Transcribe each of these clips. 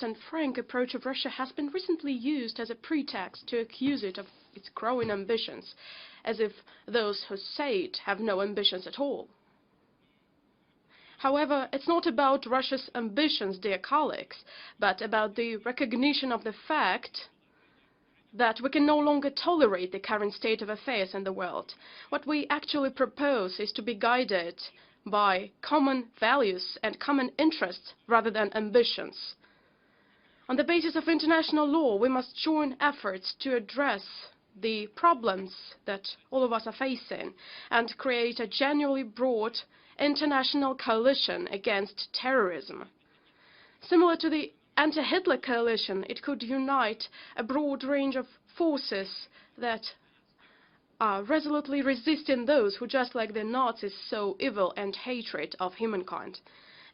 and frank approach of Russia has been recently used as a pretext to accuse it of its growing ambitions, as if those who say it have no ambitions at all. However, it's not about Russia's ambitions, dear colleagues, but about the recognition of the fact that we can no longer tolerate the current state of affairs in the world. What we actually propose is to be guided by common values and common interests rather than ambitions. On the basis of international law, we must join efforts to address the problems that all of us are facing and create a genuinely broad international coalition against terrorism. Similar to the anti-Hitler coalition, it could unite a broad range of forces that are resolutely resisting those who, just like the Nazis, sow evil and hatred of humankind.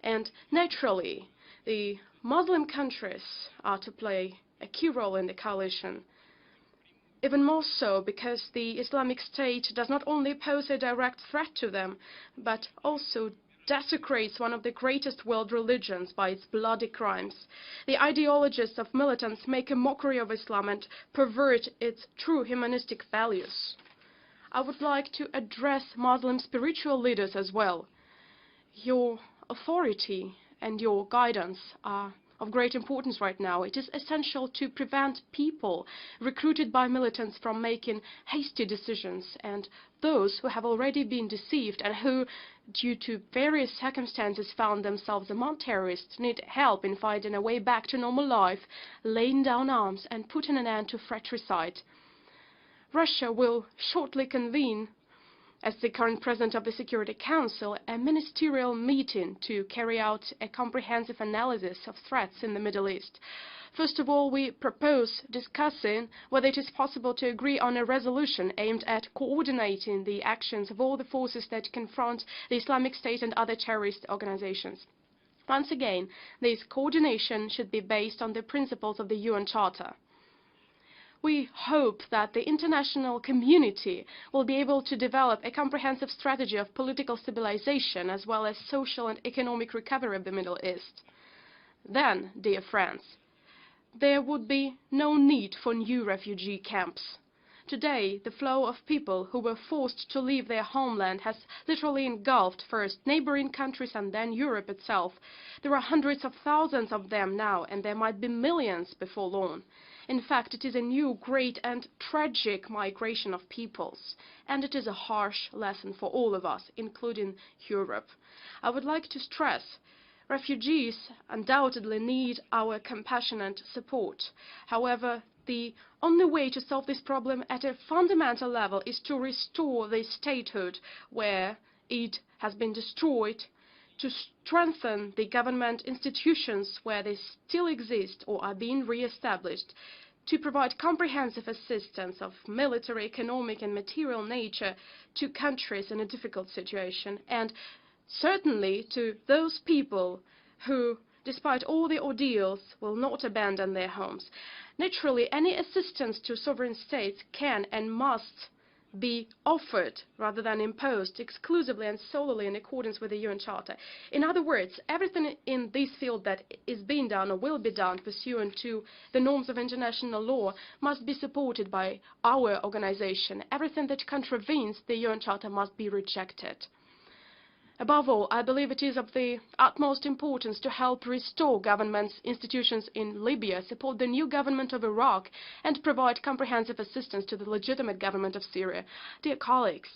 And naturally, the Muslim countries are to play a key role in the coalition, even more so because the Islamic State does not only pose a direct threat to them, but also desecrates one of the greatest world religions by its bloody crimes. The ideologists of militants make a mockery of Islam and pervert its true humanistic values. I would like to address Muslim spiritual leaders as well. Your authority and your guidance are of great importance right now. It is essential to prevent people recruited by militants from making hasty decisions, and those who have already been deceived and who, due to various circumstances, found themselves among terrorists need help in finding a way back to normal life, laying down arms and putting an end to fratricide. Russia will shortly convene, as the current President of the Security Council, a ministerial meeting to carry out a comprehensive analysis of threats in the Middle East. First of all, we propose discussing whether it is possible to agree on a resolution aimed at coordinating the actions of all the forces that confront the Islamic State and other terrorist organizations. Once again, this coordination should be based on the principles of the UN Charter. We hope that the international community will be able to develop a comprehensive strategy of political stabilization as well as social and economic recovery of the Middle East. Then, dear friends, there would be no need for new refugee camps. Today, the flow of people who were forced to leave their homeland has literally engulfed first neighboring countries and then Europe itself. There are hundreds of thousands of them now, and there might be millions before long. In fact, it is a new, great and tragic migration of peoples, and it is a harsh lesson for all of us, including Europe. I would like to stress, refugees undoubtedly need our compassionate support. However, the only way to solve this problem at a fundamental level is to restore the statehood where it has been destroyed, to strengthen the government institutions where they still exist or are being re-established, to provide comprehensive assistance of military, economic and material nature to countries in a difficult situation, and certainly to those people who, despite all the ordeals, will not abandon their homes. Naturally, any assistance to sovereign states can and must be offered rather than imposed exclusively and solely in accordance with the UN Charter. In other words, everything in this field that is being done or will be done pursuant to the norms of international law must be supported by our organization. Everything that contravenes the UN Charter must be rejected. Above all, I believe it is of the utmost importance to help restore government's institutions in Libya, support the new government of Iraq, and provide comprehensive assistance to the legitimate government of Syria. Dear colleagues,